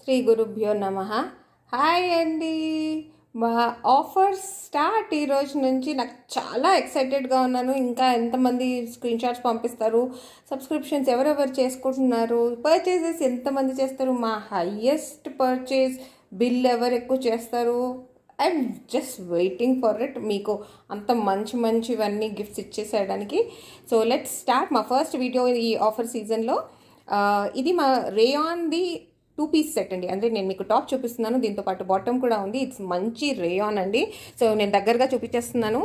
శ్రీ గురుభ్యో నమః. హాయ్ అండి. మా ఆఫర్స్ స్టార్ట్ ఈ రోజు నుంచి. నాకు చాలా ఎక్సైటెడ్గా ఉన్నాను. ఇంకా ఎంతమంది స్క్రీన్ షాట్స్ పంపిస్తారు, సబ్స్క్రిప్షన్స్ ఎవరెవరు చేసుకుంటున్నారు, పర్చేసెస్ ఎంతమంది చేస్తారు, మా హయ్యెస్ట్ పర్చేస్ బిల్ ఎవరు ఎక్కువ చేస్తారు, I'm just waiting for it. మీకు అంత మంచివన్నీ గిఫ్ట్స్ ఇచ్చేసేయడానికి. సో లెట్స్ స్టార్ట్ మా ఫస్ట్ వీడియో ఈ ఆఫర్ సీజన్లో. ఇది మా రేయాన్ది 2 పీస్ సెట్ అండి. అంటే నేను మీకు టాప్ చూపిస్తున్నాను, దీంతో పాటు బాటమ్ కూడా ఉంది. ఇట్స్ మంచి రేయాన్ అండి. సో నేను దగ్గరగా చూపించేస్తున్నాను.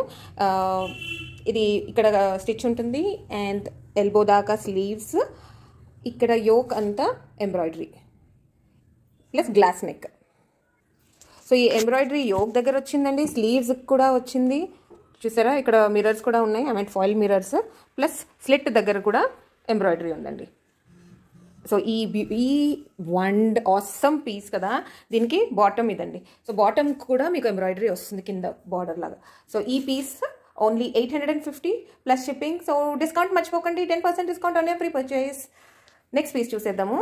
ఇది ఇక్కడ స్టిచ్ ఉంటుంది అండ్ ఎల్బో దాకా స్లీవ్స్, ఇక్కడ యోక్ అంతా embroidery plus glass neck. So ఈ ఎంబ్రాయిడరీ యోక్ దగ్గర వచ్చిందండి, స్లీవ్స్ కూడా వచ్చింది. చూసారా, ఇక్కడ మిర్రర్స్ కూడా ఉన్నాయి, I mean foil mirrors, plus slit దగ్గర కూడా ఎంబ్రాయిడరీ ఉందండి. సో ఈ ఆసమ్ పీస్ కదా, దీనికి బాటమ్ ఇదండి. సో బాటమ్ కూడా మీకు ఎంబ్రాయిడరీ వస్తుంది కింద బార్డర్ లాగా. సో ఈ piece only 850 plus shipping. So discount మర్చిపోకండి, 10% discount on every purchase. Next piece చూసేద్దాము.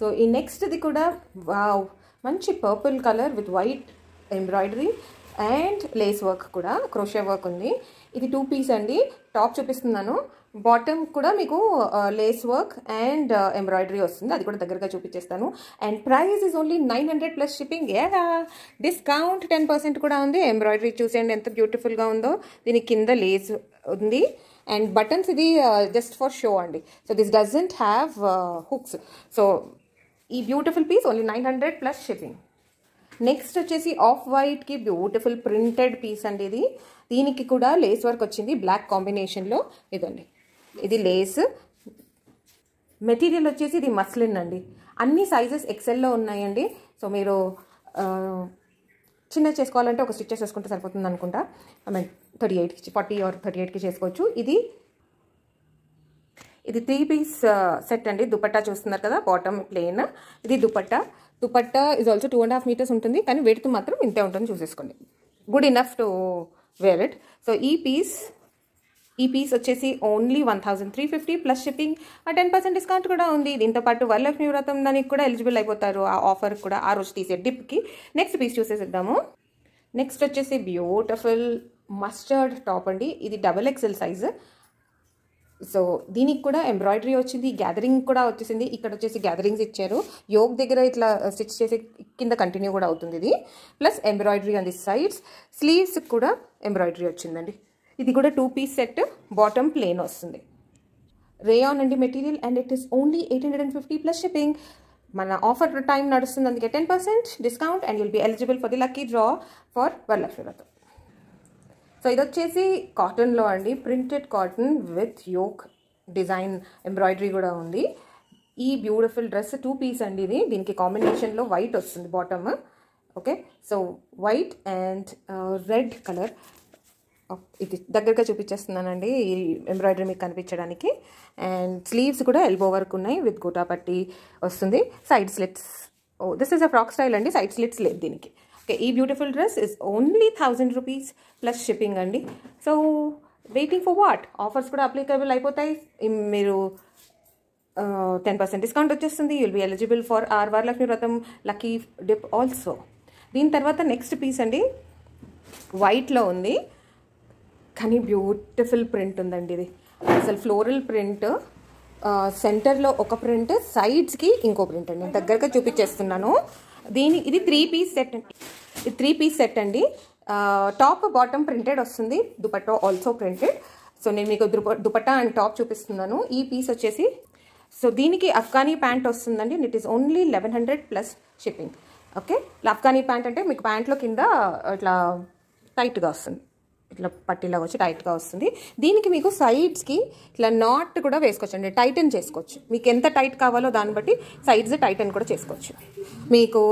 సో ఈ నెక్స్ట్ది కూడా వావ్, మంచి purple colour with white embroidery and lace work కూడా, క్రోషే వర్క్ ఉంది. ఇది 2 పీస్ అండి. టాప్ చూపిస్తున్నాను, బాటమ్ కూడా మీకు లేస్ వర్క్ అండ్ ఎంబ్రాయిడరీ వస్తుంది, అది కూడా దగ్గరగా చూపించేస్తాను. And price is only 900 plus shipping. Discount 10% కూడా ఉంది. ఎంబ్రాయిడరీ చూసేయండి ఎంత బ్యూటిఫుల్గా ఉందో. దీని కింద లేస్ ఉంది అండ్ బటన్స్. ఇది జస్ట్ ఫర్ షో అండి. So this doesn't have hooks. So ఈ beautiful piece only 900 plus shipping. Next వచ్చేసి ఆఫ్ వైట్కి బ్యూటిఫుల్ ప్రింటెడ్ పీస్ అండి. ఇది దీనికి కూడా లేస్ వర్క్ వచ్చింది బ్లాక్ కాంబినేషన్లో. ఇదండి, ఇది లేస్ మెటీరియల్ వచ్చేసి ఇది మస్లిన్ అండి. అన్ని సైజెస్ ఎక్సెల్లో ఉన్నాయండి. సో మీరు చిన్న చేసుకోవాలంటే ఒక స్టిచ్ చేసుకుంటే సరిపోతుంది అనుకుంటా. ఐ మీన్ 38కి 40 ఆర్ 38కి చేసుకోవచ్చు. ఇది 3 పీస్ సెట్ అండి. దుపట్టా చూస్తున్నారు కదా, బాటమ్ ప్లెయిన్. ఇది దుపట్టా ఇస్ ఆల్సో 2.5 మీటర్స్ ఉంటుంది, కానీ వెయిట్ మాత్రం ఇంతే ఉంటుంది, చూసేసుకోండి. Good enough to wear it. So ఈ పీస్ వచ్చేసి ఓన్లీ 1350 ప్లస్ షిప్పింగ్. 10% డిస్కౌంట్ కూడా ఉంది. దీంతో పాటు వరలక్ష్మి వ్రతం దానికి కూడా ఎలిజిబుల్ అయిపోతారు, ఆ ఆఫర్ కూడా ఆ రోజు తీసే డిప్కి. నెక్స్ట్ పీస్ చూసేసిద్దాము. నెక్స్ట్ వచ్చేసి బ్యూటిఫుల్ మస్టర్డ్ టాప్ అండి. ఇది XXL సైజు. సో దీనికి కూడా ఎంబ్రాయిడరీ వచ్చింది, గ్యాదరింగ్ కూడా వచ్చేసింది. ఇక్కడ వచ్చేసి గ్యాదరింగ్స్ ఇచ్చారు, యోక్ దగ్గర ఇట్లా స్టిచ్ చేసి కింద కంటిన్యూ కూడా అవుతుంది ఇది. Plus embroidery on the sides, sleeves కూడా ఎంబ్రాయిడరీ వచ్చిందండి. ఇది కూడా 2 పీస్ సెట్, బాటమ్ ప్లెయిన్ వస్తుంది. రేయాన్ అండి material and it is only 850 plus shipping. మన ఆఫర్ టైం నడుస్తుంది, అందుకే 10% discount and you'll be eligible for the lucky draw for Varalakshmi Vratham. So ఇది వచ్చేసి కాటన్లో అండి, printed cotton with yoke design embroidery కూడా ఉంది. ఈ బ్యూటిఫుల్ డ్రెస్ 2 పీస్ అండి ఇది. దీనికి కాంబినేషన్లో వైట్ వస్తుంది bottom. Okay, so white and red colour. ఇది దగ్గరగా చూపించేస్తున్నానండి ఈ ఎంబ్రాయిడరీ మీకు కనిపించడానికి. అండ్ స్లీవ్స్ కూడా ఎల్బో వర్క్ ఉన్నాయి విత్ గోటా పట్టి వస్తుంది. Side slits, this is a frock style అండి, సైడ్ స్లిట్స్ లేదు దీనికి. ఓకే, ఈ beautiful dress is only 1000 rupees plus shipping అండి. So waiting for what, offers కూడా అప్లికబుల్ అయిపోతాయి. మీరు 10% డిస్కౌంట్ వచ్చేస్తుంది. You'll be eligible for our Varalakshmi వ్రతం లక్కీ డిప్ ఆల్సో. దీని తర్వాత నెక్స్ట్ పీస్ అండి, వైట్లో ఉంది కానీ బ్యూటిఫుల్ ప్రింట్ ఉందండి. ఇది అసలు ఫ్లోరల్ ప్రింట్, సెంటర్లో ఒక ప్రింట్, సైడ్స్కి ఇంకో ప్రింట్ అండి. నేను దగ్గరగా చూపించేస్తున్నాను. ఇది 3 పీస్ సెట్ అండి. ఇది 3 పీస్ సెట్ అండి. టాప్ బాటమ్ ప్రింటెడ్ వస్తుంది, దుపట్టా ఆల్సో ప్రింటెడ్. సో నేను మీకు దుపట్టా అండ్ టాప్ చూపిస్తున్నాను. ఈ పీస్ వచ్చేసి, సో దీనికి అఫ్ఘానీ ప్యాంట్ వస్తుందండి. It is only 1100 plus shipping. Okay, Afghani pant అంటే మీకు ప్యాంట్లో కింద ఇట్లా టైట్గా వస్తుంది, ఇట్లా పట్టిలాగా వచ్చి టైట్గా వస్తుంది. దీనికి మీకు సైడ్స్కి ఇట్లా నాట్ కూడా వేసుకోవచ్చు అండి, టైటన్ చేసుకోవచ్చు. మీకు ఎంత టైట్ కావాలో దాన్ని బట్టి సైడ్స్ టైటన్ కూడా చేసుకోవచ్చు. మీకు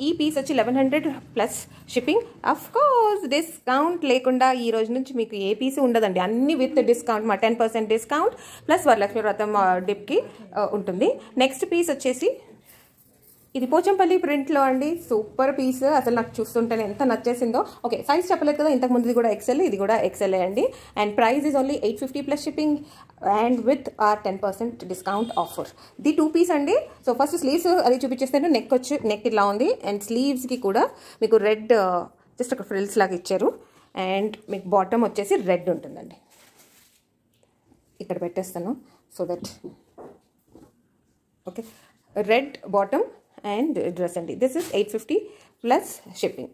ఈ పీస్ వచ్చి 1100 plus shipping. Of course discount లేకుండా ఈ రోజు నుంచి మీకు ఏ పీస్ ఉండదండి, అన్ని విత్ డిస్కౌంట్. మా 10% డిస్కౌంట్ ప్లస్ వరలక్ష్మి వ్రతం డిప్కి ఉంటుంది. నెక్స్ట్ పీస్ వచ్చేసి ఇది పోచంపల్లి ప్రింట్లో అండి, సూపర్ పీస్. అసలు నాకు చూస్తుంటేనే ఎంత నచ్చేసిందో. ఓకే, సైజ్ చెప్పలేదు కదా, ఇంతకు ముందు కూడా ఎక్సెల్, ఇది కూడా ఎక్సెల్ అండి. And price is only 850 plus shipping and with 10% discount offer. The 2 piece అండి. సో ఫస్ట్ స్లీవ్స్ అది చూపించేస్తాను. నెక్ ఇలా ఉంది అండ్ స్లీవ్స్కి కూడా మీకు రెడ్ జస్ట్ ఒక ఫ్రిల్స్ లాగా ఇచ్చారు. అండ్ మీకు బాటమ్ వచ్చేసి రెడ్ ఉంటుందండి. ఇక్కడ పెట్టేస్తాను so that okay, red bottom and dress అండి. This is 850 plus shipping.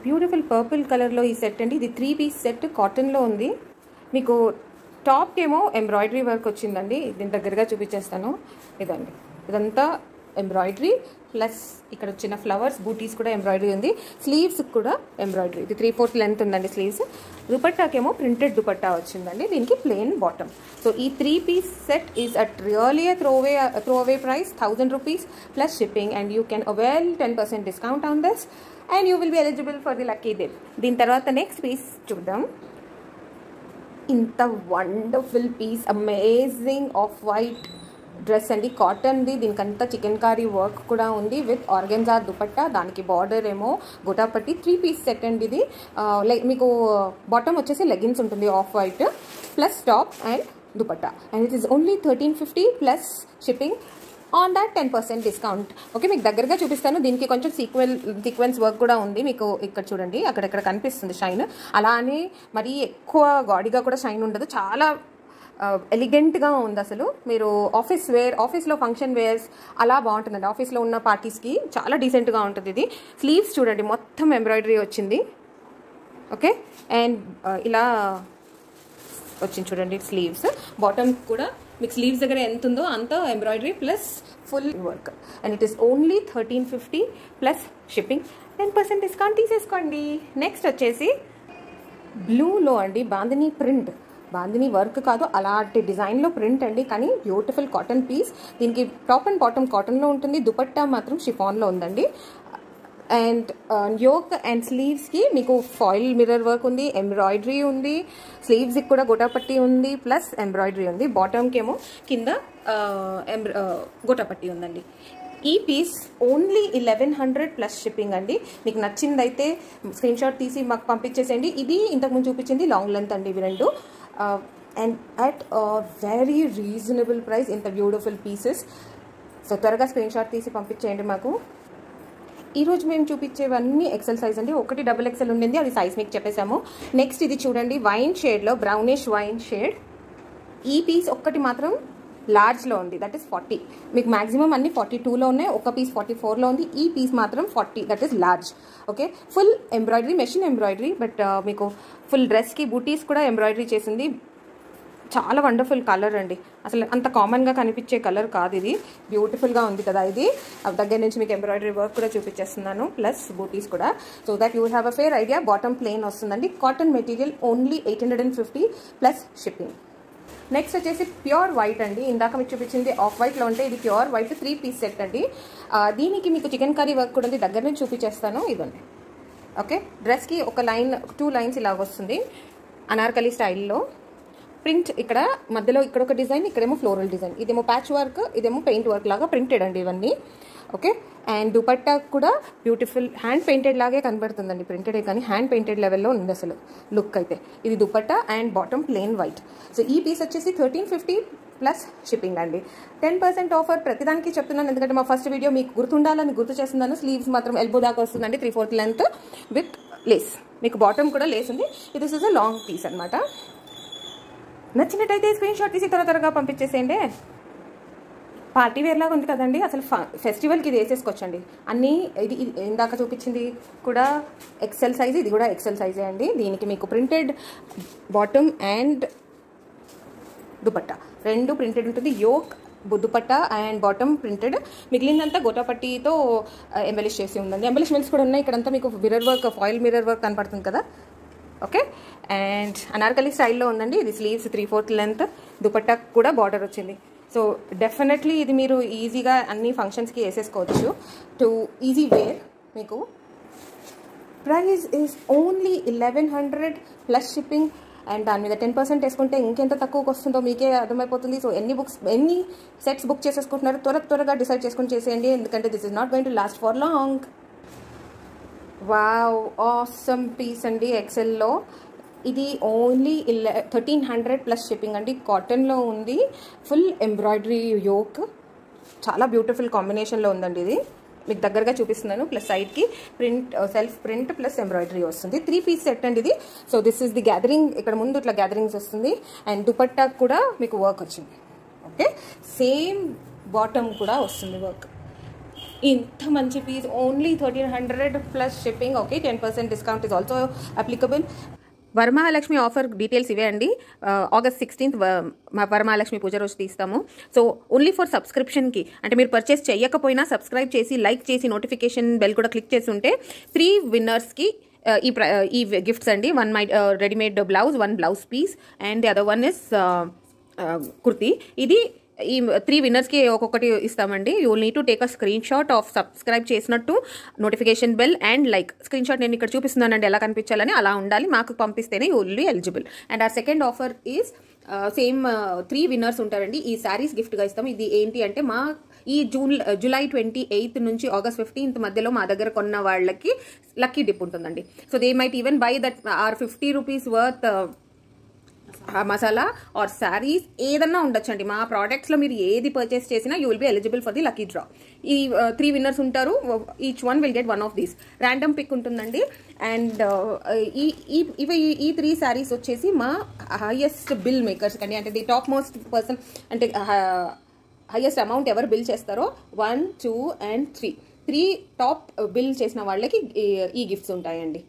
Beautiful purple కలర్లో ఈ సెట్ అండి. ఇది 3 పీస్ సెట్, కాటన్లో ఉంది. మీకు టాప్కి ఏమో ఎంబ్రాయిడరీ వర్క్ వచ్చిందండి. దీని దగ్గరగా చూపించేస్తాను. ఇదండి, ఇదంతా ఎంబ్రాయిడరీ ప్లస్ ఇక్కడ వచ్చిన ఫ్లవర్స్ బూటీస్ కూడా ఎంబ్రాయిడరీ ఉంది. స్లీవ్స్ కూడా ఎంబ్రాయిడరీ. ఇది 3/4 లెంత్ ఉందండి స్లీవ్స్. దుపట్టాకేమో ప్రింటెడ్ దుపట్టా వచ్చిందండి. దీనికి ప్లెయిన్ బాటమ్. సో ఈ 3 piece set is at really throwaway price, 1000 rupees plus shipping, and you can avail 10% discount on this and you will be eligible for the lucky dip. దీని తర్వాత next piece చూద్దాం. ఇంత wonderful piece, amazing off white dress అండి, కాటన్ది. దీనికంతా chicken Carey work కూడా ఉంది with organza dupatta. దానికి బార్డర్ ఏమో గోటాపట్టి. 3 పీస్ సెట్ అండి ఇది. మీకు బాటమ్ వచ్చేసి లెగిన్స్ ఉంటుంది off white plus top and dupatta. And it is only 1350 plus shipping on that 10% discount. Okay, మీకు దగ్గరగా చూపిస్తాను. దీనికి కొంచెం సీక్వెన్స్ వర్క్ కూడా ఉంది. మీకు ఇక్కడ చూడండి, అక్కడెక్కడ కనిపిస్తుంది షైన్. అలా అని మరీ ఎక్కువ గాడిగా కూడా షైన్ ఉండదు. చాలా ఎలిగెంట్గా ఉంది. అసలు మీరు ఆఫీస్లో ఫంక్షన్ వేర్స్ అలా బాగుంటుందండి. ఆఫీస్లో ఉన్న పార్టీస్కి చాలా డీసెంట్గా ఉంటుంది ఇది. స్లీవ్స్ చూడండి, మొత్తం ఎంబ్రాయిడరీ వచ్చింది. ఓకే, అండ్ ఇలా వచ్చింది చూడండి స్లీవ్స్. బాటమ్ కూడా మీకు స్లీవ్స్ దగ్గర ఎంత ఉందో అంత embroidery plus full work. And it is only 1350 plus shipping, 10% discount తీసేసుకోండి. నెక్స్ట్ వచ్చేసి బ్లూలో అండి, బాందిని ప్రింట్. బాందిని వర్క్ కాదు, అలాంటి డిజైన్లో ప్రింట్ అండి. కానీ బ్యూటిఫుల్ కాటన్ పీస్. దీనికి టాప్ అండ్ బాటమ్ కాటన్లో ఉంటుంది. దుపట్టా మాత్రం షిఫాన్లో ఉందండి. అండ్ యోక్ అండ్ స్లీవ్స్కి మీకు ఫాయిల్ మిర్రర్ వర్క్ ఉంది, ఎంబ్రాయిడరీ ఉంది. స్లీవ్స్కి కూడా గోటాపట్టి ఉంది ప్లస్ ఎంబ్రాయిడరీ ఉంది. బాటమ్కి ఏమో కింద గోటాపట్టి ఉందండి. ఈ పీస్ ఓన్లీ 1100 ప్లస్ షిప్పింగ్ అండి. మీకు నచ్చిందైతే స్క్రీన్ షాట్ తీసి మాకు పంపించేసేయండి. ఇది ఇంతకుముందు చూపించింది లాంగ్ లెంత్ అండి, ఇవి రెండు. And at very reasonable price, ఇంత బ్యూటిఫుల్ పీసెస్. సో త్వరగా స్క్రీన్ షాట్ తీసి పంపించేయండి మాకు. ఈరోజు మేము చూపించేవన్నీ ఎక్సెల్ సైజ్ అండి. ఒకటి XXL ఉండింది, అది సైజ్ మీకు చెప్పేసాము. నెక్స్ట్ ఇది చూడండి, వైన్ షేడ్లో, బ్రౌనిష్ వైన్ షేడ్. ఈ పీస్ ఒక్కటి మాత్రం లార్జ్లో ఉంది, దట్ ఈస్ 40. మీకు మ్యాక్సిమం అన్ని 42లో ఉన్నాయి, ఒక పీస్ 44లో ఉంది. ఈ పీస్ మాత్రం 40, that is large. Okay, full embroidery, machine embroidery, but మీకు ఫుల్ డ్రెస్కి బూటీస్ కూడా ఎంబ్రాయిడరీ చేసింది. చాలా వండర్ఫుల్ కలర్ అండి. అసలు అంత కామన్గా కనిపించే కలర్ కాదు ఇది. బ్యూటిఫుల్గా ఉంది కదా ఇది. దగ్గర నుంచి మీకు ఎంబ్రాయిడరీ వర్క్ కూడా చూపించేస్తున్నాను ప్లస్ బూటీస్ కూడా, so that you have a fair idea. Bottom plain వస్తుందండి. Cotton material, only 850 plus shipping. Next వచ్చేసి ప్యూర్ వైట్ అండి. ఇందాక మీకు చూపించింది ఆఫ్ వైట్లో ఉంటే ఇది ప్యూర్ వైట్ 3 పీస్ సెట్ అండి. దీనికి మీకు చికెన్ కర్రీ వర్క్ కూడా ఉంది. దగ్గర నుంచి చూపించేస్తాను. ఇదండి. ఓకే, డ్రెస్కి ఒక లైన్, 2 లైన్స్ ఇలాగ వస్తుంది అనార్కలి స్టైల్లో. ప్రింట్ ఇక్కడ మధ్యలో ఇక్కడ ఒక డిజైన్, ఇక్కడేమో ఫ్లోరల్ డిజైన్. ఇదేమో ప్యాచ్ వర్క్, ఇదేమో పెయింట్ వర్క్ లాగా ప్రింటెడ్ అండి ఇవన్నీ. ఓకే, అండ్ దుపట్టా కూడా బ్యూటిఫుల్ హ్యాండ్ పెయింటెడ్ లాగే కనబడుతుందండి. ప్రింటెడే కానీ హ్యాండ్ పెయింటెడ్ లెవెల్లో ఉంది అసలు లుక్ అయితే. ఇది dupatta and bottom plain white. So ఈ పీస్ వచ్చేసి 1350 ప్లస్ షిప్పింగ్ అండి. 10% ఆఫర్ ప్రతిదానికి చెప్తున్నాను, ఎందుకంటే మా ఫస్ట్ వీడియో మీకు గుర్తుండాలని గుర్తు చేస్తున్నాను. స్లీవ్స్ మాత్రం ఎల్బో దాకా వస్తుందండి, 3/4 లెంత్ విత్ లేస్. మీకు బాటమ్ కూడా లేస్ ఉంది. ఇది ఇస్ అ లాంగ్ పీస్ అనమాట. నచ్చినట్టయితే స్క్రీన్ షాట్ తీసి త్వరగా పంపించేసేయండి. పార్టీ వేర్ లాగా ఉంది కదండి, అసలు ఫెస్టివల్కి ఇది వేసేసుకోవచ్చండి అన్నీ. ఇది ఇందాక చూపించింది కూడా ఎక్సెల్ సైజ్, ఇది కూడా ఎక్సెల్ సైజే అండి. దీనికి మీకు ప్రింటెడ్ బాటమ్ అండ్ దుపట్టా రెండు ప్రింటెడ్ ఉంటుంది. Yoke dupatta and bottom printed, మిగిలినంతా గోటాపట్టితో ఎంబెలిష్ చేసి ఉందండి. ఎంబెలిష్మెంట్స్ కూడా ఉన్నాయి. ఇక్కడంతా మీకు mirror work, foil mirror work కనపడుతుంది కదా. ఓకే, అండ్ అనార్కలి స్టైల్లో ఉందండి. ఇది స్లీవ్స్ 3/4 లెంత్, దుపట్టా కూడా బార్డర్ వచ్చింది. సో డెఫినెట్లీ ఇది మీరు ఈజీగా అన్ని ఫంక్షన్స్కి వేసేసుకోవచ్చు. To easy wear. మీకు price is only 1100 plus shipping and దాని మీద 10% వేసుకుంటే ఇంకెంత తక్కువకి వస్తుందో మీకే అర్థమైపోతుంది. సో ఎన్ని సెట్స్ బుక్ చేసేసుకుంటున్నారు త్వరగా డిసైడ్ చేసుకుని చేసేయండి, ఎందుకంటే this is not going to last for long. Wow, awesome piece అండి. ఎక్సెల్లో ఇది ఓన్లీ 1300 ప్లస్ షిప్పింగ్ అండి. కాటన్లో ఉంది, ఫుల్ ఎంబ్రాయిడరీ యోక్, చాలా బ్యూటిఫుల్ కాంబినేషన్లో ఉందండి. ఇది మీకు దగ్గరగా చూపిస్తున్నాను. ప్లస్ సైడ్కి print, self print plus embroidery వస్తుంది. 3 పీస్ సెట్ అండి ఇది. So this is the gathering, ఇక్కడ ముందు ఇట్లా గ్యాదరింగ్స్ వస్తుంది అండ్ దుపట్టా కూడా మీకు వర్క్ వచ్చింది. ఓకే, సేమ్ బాటమ్ కూడా వస్తుంది వర్క్. ఇంత మంచి piece only 1300 plus shipping. Okay, 10% discount is also applicable. Varamahalakshmi offer details ఇవే అండి. ఆగస్ట్ 16th వరమహాలక్ష్మి పూజ రోజు తీస్తాము. సో ఓన్లీ ఫర్ సబ్స్క్రిప్షన్కి, అంటే మీరు పర్చేస్ చేయకపోయినా సబ్స్క్రైబ్ చేసి లైక్ చేసి నోటిఫికేషన్ బెల్ కూడా క్లిక్ చేసి ఉంటే 3 విన్నర్స్కి ఈ గిఫ్ట్స్ అండి. 1 readymade blouse, 1 blouse piece and the other one is kurti. ఇది ఈ 3 విన్నర్స్కి ఒక్కొక్కటి ఇస్తామండి. You will need to take a screen shot of subscribe చేసినట్టు, notification bell and like. Screen shot నేను ఇక్కడ చూపిస్తున్నానండి ఎలా కనిపించాలని, అలా ఉండాలి. మాకు పంపిస్తేనే you will be eligible. And ఆ second offer is same 3 winners ఉంటారండి. ఈ శారీస్ గిఫ్ట్గా ఇస్తాం. ఇది ఏంటి అంటే ఈ జూలై 28th నుంచి ఆగస్ట్ 15th మధ్యలో మా దగ్గర కొన్న వాళ్ళకి లక్కీ డిప్ ఉంటుందండి. So they might even buy that or 50 rupees worth masala or saris ఏదన్నా ఉండొచ్చండి. మా ప్రోడక్ట్స్లో మీరు ఏది పర్చేస్ చేసినా you will be eligible for the lucky draw. ఈ 3 విన్నర్స్ ఉంటారు. Each one will get 1 of these. Random pick ఉంటుందండి. అండ్ ఈ 3 శారీస్ వచ్చేసి మా హైయెస్ట్ బిల్ మేకర్స్ కండి, అంటే ది టాప్ మోస్ట్ పర్సన్, అంటే హైయెస్ట్ అమౌంట్ ఎవరు బిల్ చేస్తారో 1, 2 and 3 టాప్ బిల్ చేసిన వాళ్ళకి ఈ గిఫ్ట్స్ ఉంటాయండి.